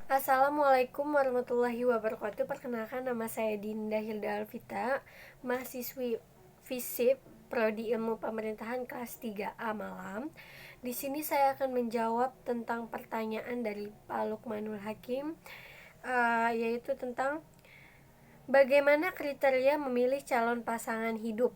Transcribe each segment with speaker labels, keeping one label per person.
Speaker 1: Assalamualaikum warahmatullahi wabarakatuh. Perkenalkan, nama saya Dinda Hilda Alvita, mahasiswi FISIP Prodi Ilmu Pemerintahan kelas 3A Malam. Di sini saya akan menjawab tentang pertanyaan dari Pak Lukmanul Hakim, yaitu tentang bagaimana kriteria memilih calon pasangan hidup.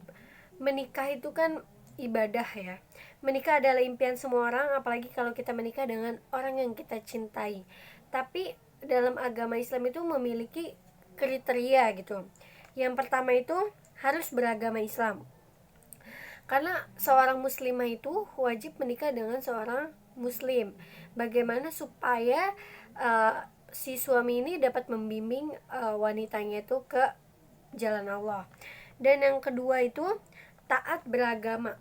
Speaker 1: Menikah itu kan ibadah ya. Menikah adalah impian semua orang, apalagi kalau kita menikah dengan orang yang kita cintai. Tapi dalam agama Islam itu memiliki kriteria gitu. Yang pertama itu harus beragama Islam. Karena seorang muslimah itu wajib menikah dengan seorang muslim. Bagaimana supaya si suami ini dapat membimbing wanitanya itu ke jalan Allah. Dan yang kedua itu taat beragama.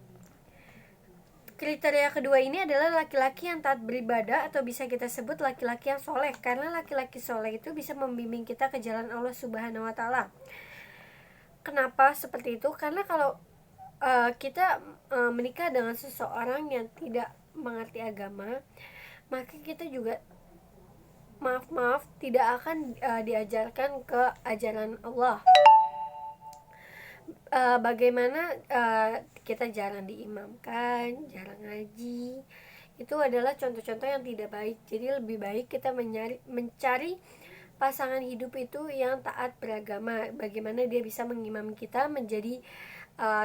Speaker 1: Kriteria kedua ini adalah laki-laki yang taat beribadah, atau bisa kita sebut laki-laki yang soleh, karena laki-laki soleh itu bisa membimbing kita ke jalan Allah Subhanahu wa Ta'ala. Kenapa seperti itu? Karena kalau kita menikah dengan seseorang yang tidak mengerti agama, maka kita juga tidak akan diajarkan ke ajaran Allah. Bagaimana kita jarang diimamkan, jarang ngaji, itu adalah contoh-contoh yang tidak baik. Jadi lebih baik kita mencari pasangan hidup itu yang taat beragama. Bagaimana dia bisa mengimam kita menjadi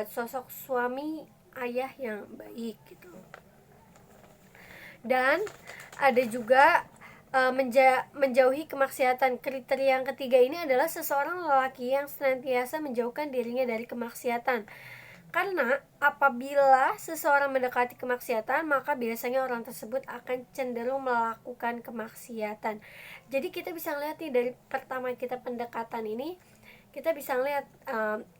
Speaker 1: sosok suami ayah yang baik gitu. Dan ada juga menjauhi kemaksiatan. Kriteria yang ketiga ini adalah seseorang lelaki yang senantiasa menjauhkan dirinya dari kemaksiatan. Karena apabila seseorang mendekati kemaksiatan, maka biasanya orang tersebut akan cenderung melakukan kemaksiatan. Jadi kita bisa lihat nih, dari pertama kita pendekatan ini, kita bisa lihat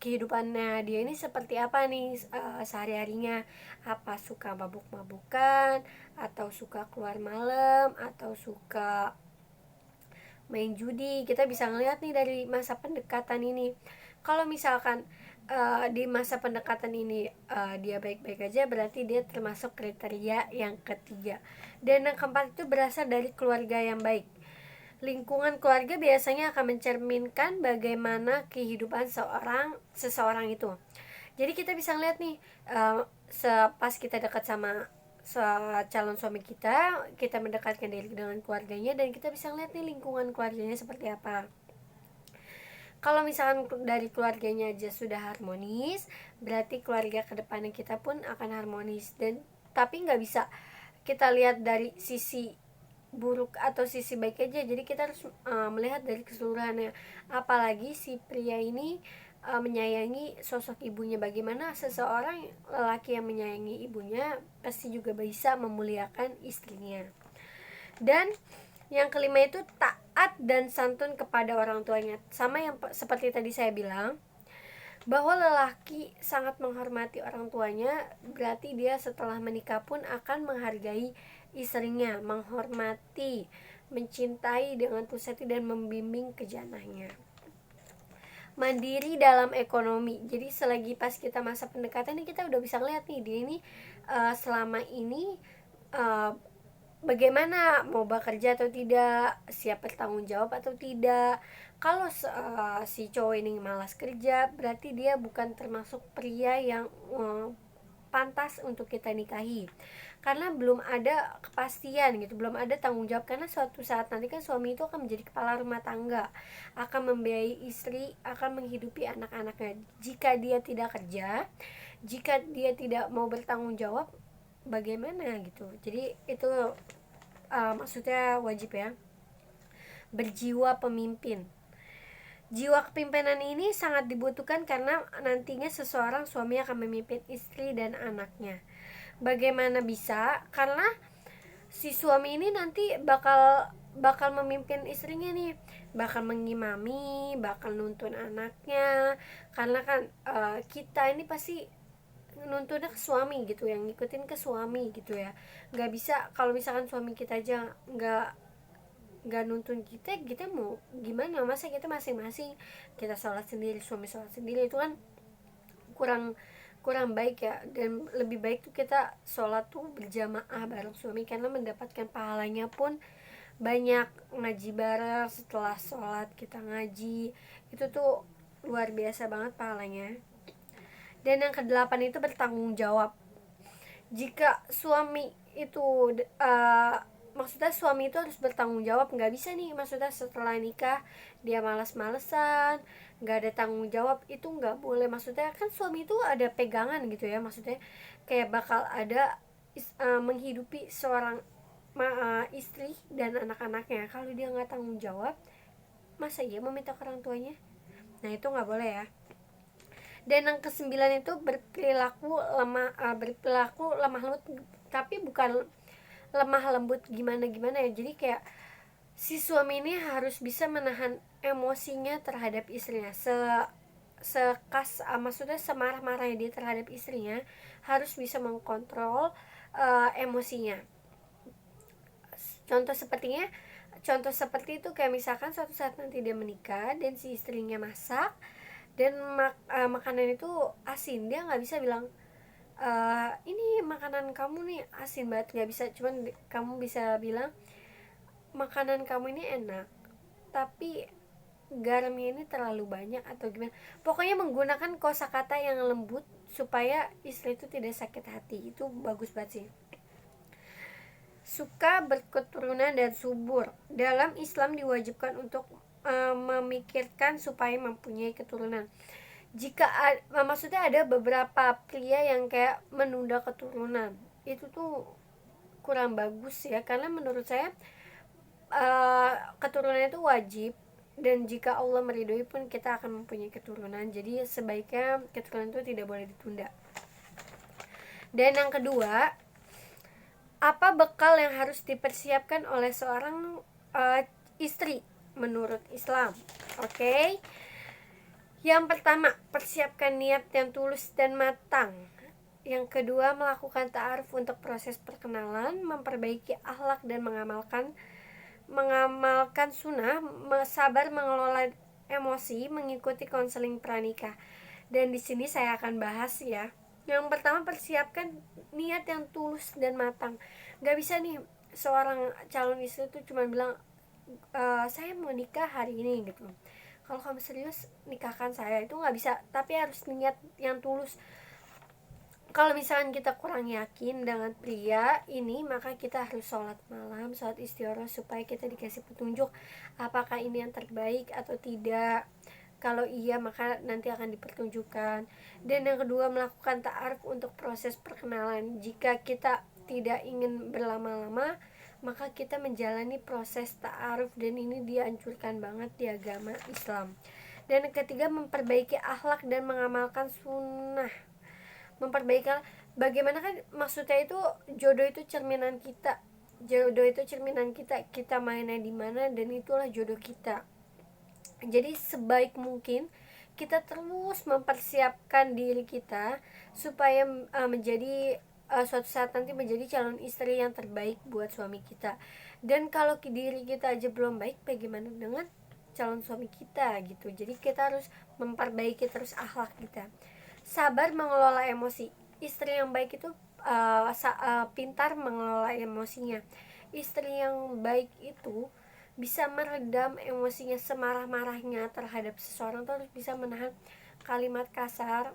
Speaker 1: kehidupannya dia ini seperti apa nih, sehari-harinya. Apa suka mabuk-mabukan, atau suka keluar malam, atau suka main judi. Kita bisa ngeliat nih dari masa pendekatan ini. Kalau misalkan di masa pendekatan ini dia baik-baik aja, berarti dia termasuk kriteria yang ketiga. Dan yang keempat itu berasal dari keluarga yang baik. Lingkungan keluarga biasanya akan mencerminkan bagaimana kehidupan seseorang itu. Jadi kita bisa lihat nih, pas kita dekat sama calon suami kita mendekatkan diri dengan keluarganya, dan kita bisa lihat nih lingkungan keluarganya seperti apa. Kalau misalkan dari keluarganya aja sudah harmonis, berarti keluarga kedepannya kita pun akan harmonis. Dan tapi nggak bisa kita lihat dari sisi buruk atau sisi baik aja. Jadi kita harus melihat dari keseluruhannya. Apalagi si pria ini menyayangi sosok ibunya. Bagaimana seseorang lelaki yang menyayangi ibunya pasti juga bisa memuliakan istrinya. Dan yang kelima itu taat dan santun kepada orang tuanya. Sama yang seperti tadi saya bilang, bahwa lelaki sangat menghormati orang tuanya, berarti dia setelah menikah pun akan menghargai istrinya, menghormati, mencintai dengan tulus hati, dan membimbing ke janahnya. Mandiri dalam ekonomi. Jadi selagi pas kita masa pendekatan ini, kita udah bisa lihat nih, dia ini selama ini bagaimana, mau bekerja atau tidak, siap bertanggung jawab atau tidak. Kalau si cowok ini malas kerja, berarti dia bukan termasuk pria yang pantas untuk kita nikahi, karena belum ada kepastian gitu, belum ada tanggung jawab. Karena suatu saat nanti kan suami itu akan menjadi kepala rumah tangga, akan membiayai istri, akan menghidupi anak-anaknya. Jika dia tidak kerja, jika dia tidak mau bertanggung jawab, bagaimana gitu. Jadi itu maksudnya wajib ya, berjiwa pemimpin. Jiwa kepemimpinan ini sangat dibutuhkan karena nantinya seseorang suami akan memimpin istri dan anaknya. Bagaimana bisa? Karena si suami ini nanti bakal memimpin istrinya nih, bakal mengimami, bakal nuntun anaknya. Karena kan kita ini pasti nuntunnya ke suami gitu, yang ngikutin ke suami gitu ya. Nggak bisa kalau misalkan suami kita aja nggak nuntun kita mau gimana? Masa kita masing-masing, kita sholat sendiri, suami sholat sendiri, itu kan kurang kurang baik ya. Dan lebih baik tuh kita sholat tuh berjamaah bareng suami, karena mendapatkan pahalanya pun banyak ngaji bareng, setelah sholat kita ngaji, itu tuh luar biasa banget pahalanya. Dan yang kedelapan itu bertanggung jawab. Jika suami itu maksudnya suami itu harus bertanggung jawab, nggak bisa nih maksudnya setelah nikah dia malas-malesan, nggak ada tanggung jawab, itu nggak boleh. Maksudnya kan suami itu ada pegangan gitu ya, maksudnya kayak bakal ada menghidupi seorang istri dan anak-anaknya. Kalau dia nggak tanggung jawab, masa iya meminta ke orang tuanya? Nah itu nggak boleh ya. Dan yang kesembilan itu berperilaku lemah lembut, tapi bukan lemah lembut gimana gimana ya. Jadi kayak si suami ini harus bisa menahan emosinya terhadap istrinya, maksudnya semarah-marahnya dia terhadap istrinya, harus bisa mengkontrol emosinya. Contoh seperti itu kayak misalkan suatu saat nanti dia menikah dan si istrinya masak dan makanan itu asin, dia nggak bisa bilang ini makanan kamu nih asin banget, nggak bisa. Cuman kamu bisa bilang makanan kamu ini enak tapi garamnya ini terlalu banyak atau gimana. Pokoknya menggunakan kosakata yang lembut supaya istri itu tidak sakit hati. Itu bagus banget sih. Suka berketurunan dan subur. Dalam Islam diwajibkan untuk memikirkan supaya mempunyai keturunan. Maksudnya ada beberapa pria yang kayak menunda keturunan, itu tuh kurang bagus ya, karena menurut saya keturunan itu wajib, dan jika Allah meridhoi pun kita akan mempunyai keturunan. Jadi sebaiknya keturunan itu tidak boleh ditunda. Dan yang kedua, apa bekal yang harus dipersiapkan oleh seorang istri menurut Islam? Oke. Yang pertama, persiapkan niat yang tulus dan matang. Yang kedua, melakukan ta'aruf untuk proses perkenalan, memperbaiki akhlak dan mengamalkan sunnah, sabar mengelola emosi, mengikuti konseling pranikah. Dan di sini saya akan bahas ya. Yang pertama, persiapkan niat yang tulus dan matang. Gak bisa nih seorang calon istri tuh cuma bilang saya mau nikah hari ini gitu. Kalau kamu serius nikahkan saya, itu nggak bisa. Tapi harus niat yang tulus. Kalau misalkan kita kurang yakin dengan pria ini, maka kita harus sholat malam, sholat istikharah, supaya kita dikasih petunjuk apakah ini yang terbaik atau tidak. Kalau iya, maka nanti akan dipertunjukkan. Dan yang kedua, melakukan ta'aruf untuk proses perkenalan. Jika kita tidak ingin berlama-lama, maka kita menjalani proses ta'aruf, dan ini dianjurkan banget di agama Islam. Dan yang ketiga, memperbaiki akhlak dan mengamalkan sunnah. Bagaimana kan maksudnya itu, jodoh itu cerminan kita. Kita mainnya di mana, dan itulah jodoh kita. Jadi sebaik mungkin kita terus mempersiapkan diri kita supaya menjadi suatu saat nanti menjadi calon istri yang terbaik buat suami kita. Dan kalau diri kita aja belum baik, bagaimana dengan calon suami kita gitu. Jadi kita harus memperbaiki terus akhlak kita. Sabar mengelola emosi. Istri yang baik itu pintar mengelola emosinya. Istri yang baik itu bisa meredam emosinya, semarah-marahnya terhadap seseorang, terus bisa menahan kalimat kasar.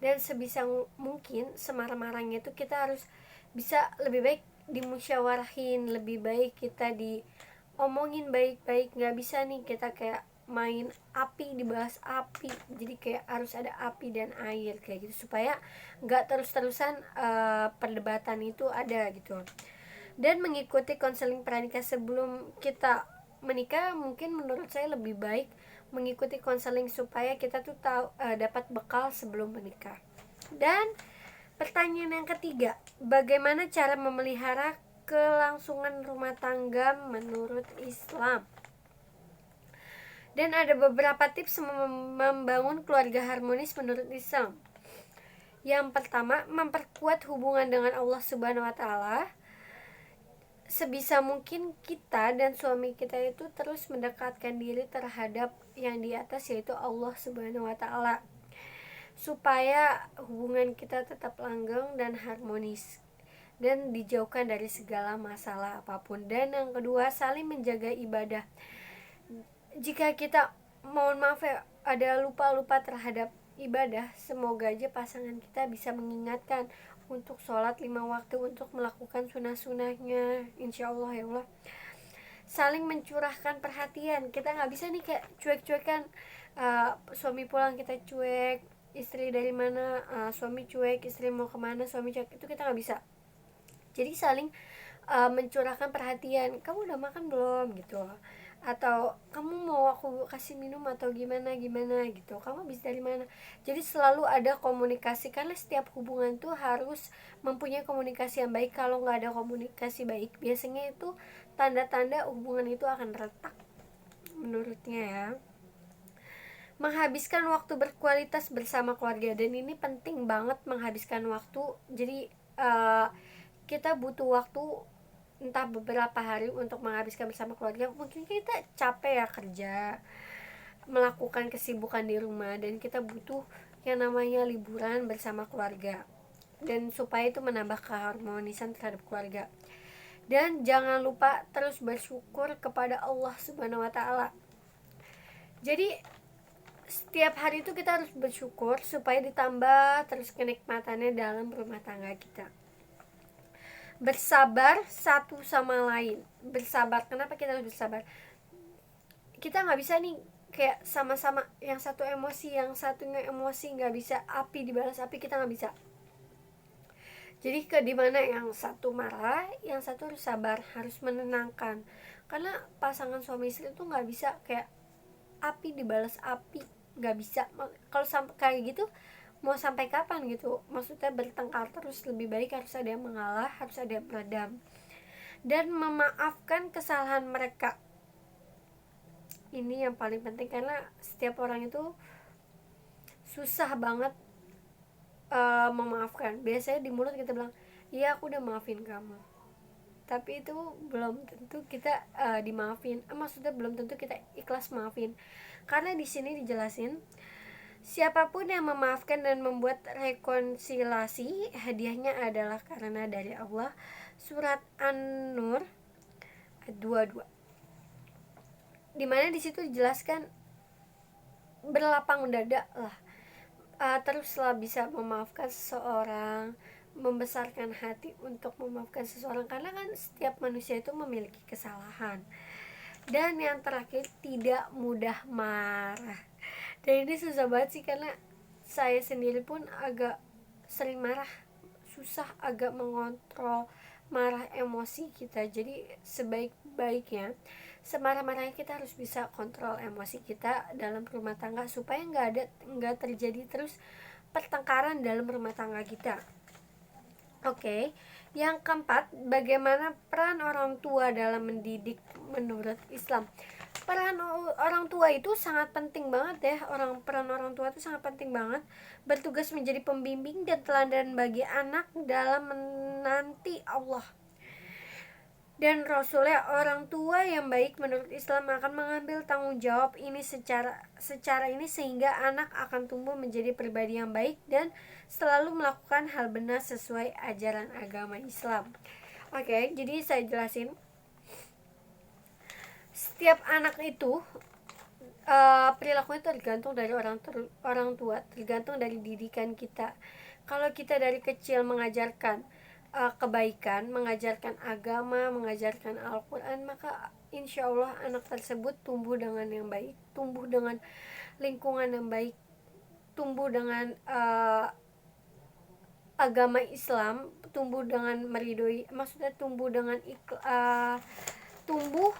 Speaker 1: Dan sebisa mungkin semarah-marahnya itu kita harus bisa lebih baik dimusyawarahin, lebih baik kita diomongin baik-baik. Nggak bisa nih kita kayak main api, dibahas api. Jadi kayak harus ada api dan air kayak gitu, supaya nggak terus-terusan perdebatan itu ada gitu. Dan mengikuti konseling pranikah sebelum kita menikah. Mungkin menurut saya lebih baik mengikuti konseling supaya kita tuh tahu dapat bekal sebelum menikah. Dan pertanyaan yang ketiga, bagaimana cara memelihara kelangsungan rumah tangga menurut Islam? Dan ada beberapa tips membangun keluarga harmonis menurut Islam. Yang pertama, memperkuat hubungan dengan Allah Subhanahu wa Ta'ala. Sebisa mungkin kita dan suami kita itu terus mendekatkan diri terhadap yang di atas, yaitu Allah Subhanahu wa Ta'ala, supaya hubungan kita tetap langgeng dan harmonis. dan dijauhkan dari segala masalah apapun. Dan yang kedua, saling menjaga ibadah. Jika kita, mohon maaf ya, ada lupa-lupa terhadap ibadah, semoga aja pasangan kita bisa mengingatkan untuk sholat 5 waktu, untuk melakukan sunah-sunahnya, insya Allah ya Allah. Saling mencurahkan perhatian, kita nggak bisa nih kayak cuek-cuekan, suami pulang kita cuek, istri dari mana, suami cuek, istri mau kemana suami cuek, itu kita nggak bisa. Jadi saling mencurahkan perhatian, kamu udah makan belum gitu, atau kamu mau aku kasih minum atau gimana gimana gitu, kamu habis dari mana. Jadi selalu ada komunikasi, karena setiap hubungan tuh harus mempunyai komunikasi yang baik. Kalau nggak ada komunikasi baik, biasanya itu tanda-tanda hubungan itu akan retak menurutnya ya. Menghabiskan waktu berkualitas bersama keluarga, dan ini penting banget menghabiskan waktu. Jadi kita butuh waktu entah beberapa hari untuk menghabiskan bersama keluarga. Mungkin kita capek ya kerja, melakukan kesibukan di rumah, dan kita butuh yang namanya liburan bersama keluarga, dan supaya itu menambah keharmonisan terhadap keluarga. Dan jangan lupa terus bersyukur kepada Allah Subhanahu wa taala. Jadi setiap hari itu kita harus bersyukur supaya ditambah terus kenikmatannya dalam rumah tangga kita. Bersabar satu sama lain. Bersabar, kenapa kita harus bersabar? Kita nggak bisa nih kayak sama-sama, yang satu emosi, yang satunya emosi, nggak bisa. Api dibalas api, kita nggak bisa. Jadi dimana yang satu marah, yang satu harus sabar, harus menenangkan. Karena pasangan suami istri itu nggak bisa kayak api dibalas api, nggak bisa. Kalau sampai kayak gitu, mau sampai kapan gitu? Maksudnya bertengkar terus, lebih baik harus ada yang mengalah, harus ada yang meredam. Dan memaafkan kesalahan mereka, ini yang paling penting, karena setiap orang itu susah banget memaafkan. Biasanya di mulut kita bilang, iya aku udah maafin kamu, tapi itu belum tentu kita dimaafin. Maksudnya belum tentu kita ikhlas maafin. Karena di sini dijelasin, siapapun yang memaafkan dan membuat rekonsiliasi, hadiahnya adalah karena dari Allah. Surat An-Nur 22. Dimana di situ dijelaskan berlapang dada lah, teruslah bisa memaafkan seseorang, membesarkan hati untuk memaafkan seseorang, karena kan setiap manusia itu memiliki kesalahan. Dan yang terakhir, tidak mudah marah. Dan ini susah banget sih, karena saya sendiri pun agak sering marah, susah agak mengontrol marah emosi kita. Jadi sebaik-baiknya, semarah-marahnya kita harus bisa kontrol emosi kita dalam rumah tangga, supaya nggak terjadi terus pertengkaran dalam rumah tangga kita. Oke, yang keempat, bagaimana peran orang tua dalam mendidik menurut Islam. Peran orang tua itu sangat penting banget ya. Peran orang tua itu sangat penting banget, bertugas menjadi pembimbing dan teladan bagi anak dalam menanti Allah dan Rasulnya. Orang tua yang baik menurut Islam akan mengambil tanggung jawab ini secara ini, sehingga anak akan tumbuh menjadi pribadi yang baik dan selalu melakukan hal benar sesuai ajaran agama Islam. Oke, jadi saya jelasin. Setiap anak itu perilakunya tergantung dari orang tua, tergantung dari didikan kita. Kalau kita dari kecil mengajarkan kebaikan, mengajarkan agama, mengajarkan Al-Quran, maka insya Allah anak tersebut tumbuh dengan yang baik, tumbuh dengan lingkungan yang baik, tumbuh dengan agama Islam, tumbuh dengan meridhoi, maksudnya tumbuh dengan tumbuh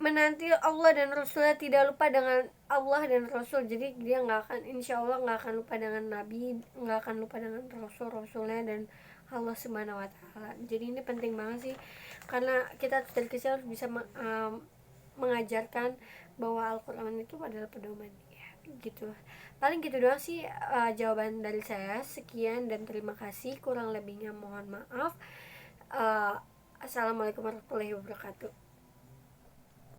Speaker 1: menanti Allah dan Rasulnya, tidak lupa dengan Allah dan Rasul. Jadi dia nggak akan, insya Allah nggak akan lupa dengan Nabi, nggak akan lupa dengan Rasulnya dan Allah Subhanahu wa taala. Jadi ini penting banget sih, karena kita dari kecil harus bisa mengajarkan bahwa Al-Quran itu adalah pedoman ya, gitu. Paling gitu doang sih jawaban dari saya. Sekian dan terima kasih, kurang lebihnya mohon maaf. Assalamualaikum warahmatullahi wabarakatuh.